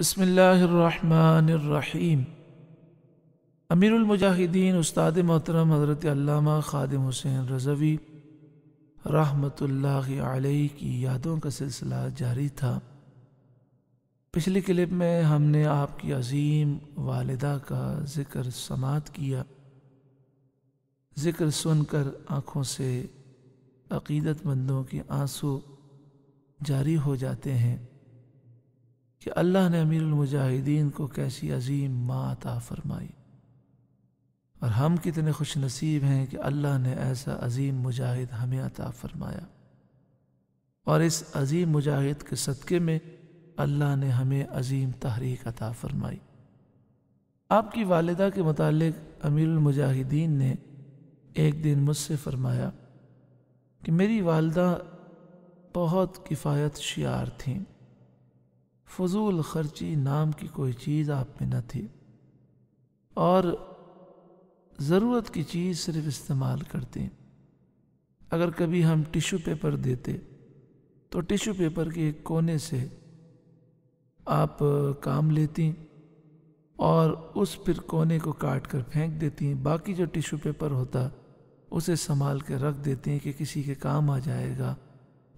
بسم اللہ الرحمن الرحیم۔ امیر المجاہدین استاد محترم حضرت علامہ خادم حسین رضوی رحمۃ اللہ علیہ کی یادوں کا سلسلہ جاری تھا۔ پچھلی کلپ میں ہم نے آپ کی عظیم والدہ کا ذکر سماعت کیا۔ ذکر سن کر آنکھوں سے عقیدت مندوں کے آنسو جاری ہو جاتے ہیں کہ اللہ نے امیر المجاہدین کو کیسی عظیم ماں عطا فرمائی، اور ہم کتنے خوش نصیب ہیں کہ اللہ نے ایسا عظیم مجاہد ہمیں عطا فرمایا، اور اس عظیم مجاہد کے صدقے میں اللہ نے ہمیں عظیم تحریک عطا فرمائی۔ آپ کی والدہ کے متعلق امیر المجاہدین نے ایک دن مجھ سے فرمایا کہ میری والدہ بہت کفایت شیار تھیں، فضول خرچی نام کی کوئی چیز آپ میں نہ تھی، اور ضرورت کی چیز صرف استعمال کرتے۔ اگر کبھی ہم ٹیشو پیپر دیتے تو ٹیشو پیپر کے ایک کونے سے آپ کام لیتی اور اس پھر کونے کو کاٹ کر پھینک دیتی، باقی جو ٹیشو پیپر ہوتا اسے سنبھال کے رکھ دیتے کہ کسی کے کام آ جائے گا۔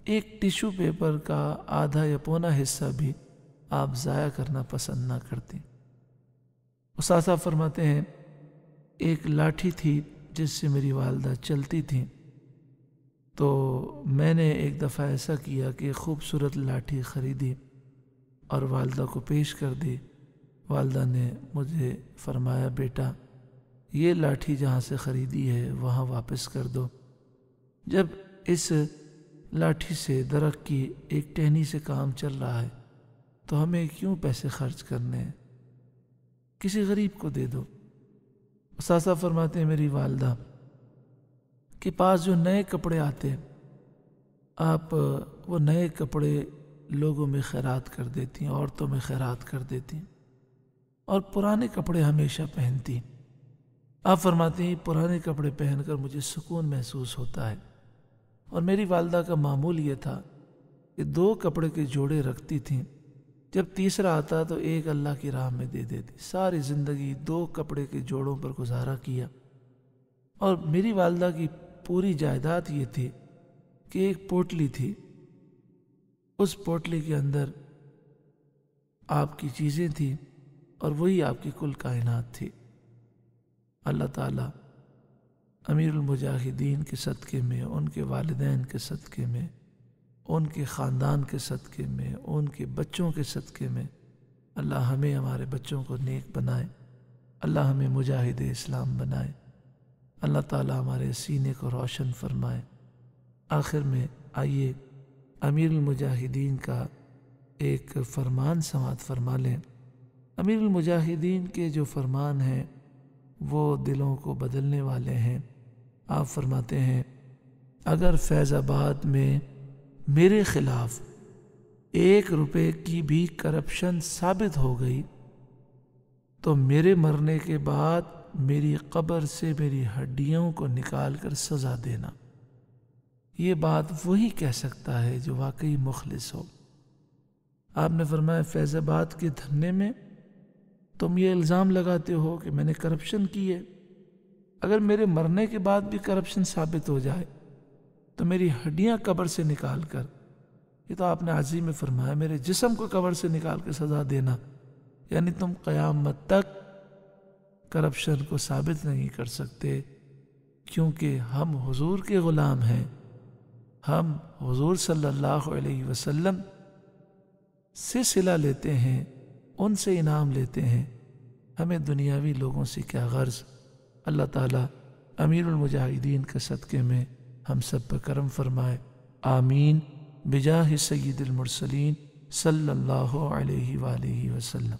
ایک ٹیشو پیپر کا آدھا یا پونا حصہ بھی آپ ضائع کرنا پسند نہ کرتی۔ اساتذہ فرماتے ہیں ایک لاٹھی تھی جس سے میری والدہ چلتی تھیں، تو میں نے ایک دفعہ ایسا کیا کہ خوبصورت لاٹھی خریدی اور والدہ کو پیش کر دی۔ والدہ نے مجھے فرمایا بیٹا یہ لاٹھی جہاں سے خریدی ہے وہاں واپس کر دو۔ جب اس لاٹھی سے درخت کی ایک ٹہنی سے کام چل رہا ہے تو ہمیں کیوں پیسے خرچ کرنے ہیں، کسی غریب کو دے دو۔ اساتذہ فرماتے ہیں میری والدہ کے پاس جو نئے کپڑے آتے آپ وہ نئے کپڑے لوگوں میں خیرات کر دیتی، عورتوں میں خیرات کر دیتی، اور پرانے کپڑے ہمیشہ پہنتی۔ آپ فرماتے ہیں پرانے کپڑے پہن کر مجھے سکون محسوس ہوتا ہے، اور میری والدہ کا معمول یہ تھا کہ 2 کپڑے کے جوڑے رکھتی تھیں، جب تیسرا آتا تو ایک اللہ کی راہ میں دے دیتی۔ ساری زندگی 2 کپڑے کے جوڑوں پر گزارا کیا، اور میری والدہ کی پوری جائیداد یہ تھی کہ ایک پوٹلی تھی، اس پوٹلی کے اندر آپ کی چیزیں تھیں اور وہی آپ کی کل کائنات تھی۔ اللہ تعالیٰ امیر المجاہدین کے صدقے میں، ان کے والدین کے صدقے میں، ان کے خاندان کے صدقے میں، ان کے بچوں کے صدقے میں اللہ ہمیں ہمارے بچوں کو نیک بنائے، اللہ ہمیں مجاہد اسلام بنائے، اللہ تعالیٰ ہمارے سینے کو روشن فرمائے۔ آخر میں آئیے امیر المجاہدین کا ایک فرمان سماعت فرما لیں۔ امیر المجاہدین کے جو فرمان ہیں وہ دلوں کو بدلنے والے ہیں۔ آپ فرماتے ہیں اگر فیض آباد میں میرے خلاف 1 روپے کی بھی کرپشن ثابت ہو گئی تو میرے مرنے کے بعد میری قبر سے میری ہڈیوں کو نکال کر سزا دینا۔ یہ بات وہی کہہ سکتا ہے جو واقعی مخلص ہو۔ آپ نے فرمایا فیض آباد کے دھرنے میں تم یہ الزام لگاتے ہو کہ میں نے کرپشن کی ہے، اگر میرے مرنے کے بعد بھی کرپشن ثابت ہو جائے تو میری ہڈیاں قبر سے نکال کر، یہ تو آپ نے عظیم میں فرمایا میرے جسم کو قبر سے نکال کے سزا دینا، یعنی تم قیامت تک کرپشن کو ثابت نہیں کر سکتے، کیونکہ ہم حضور کے غلام ہیں، ہم حضور صلی اللہ علیہ وسلم سے صلہ لیتے ہیں، ان سے انعام لیتے ہیں، ہمیں دنیاوی لوگوں سے کیا غرض۔ اللہ تعالیٰ امیر المجاہدین کے صدقے میں ہم سب پر کرم فرمائے، آمین بجاہ سید المرسلین صلی اللہ علیہ وآلہ وسلم۔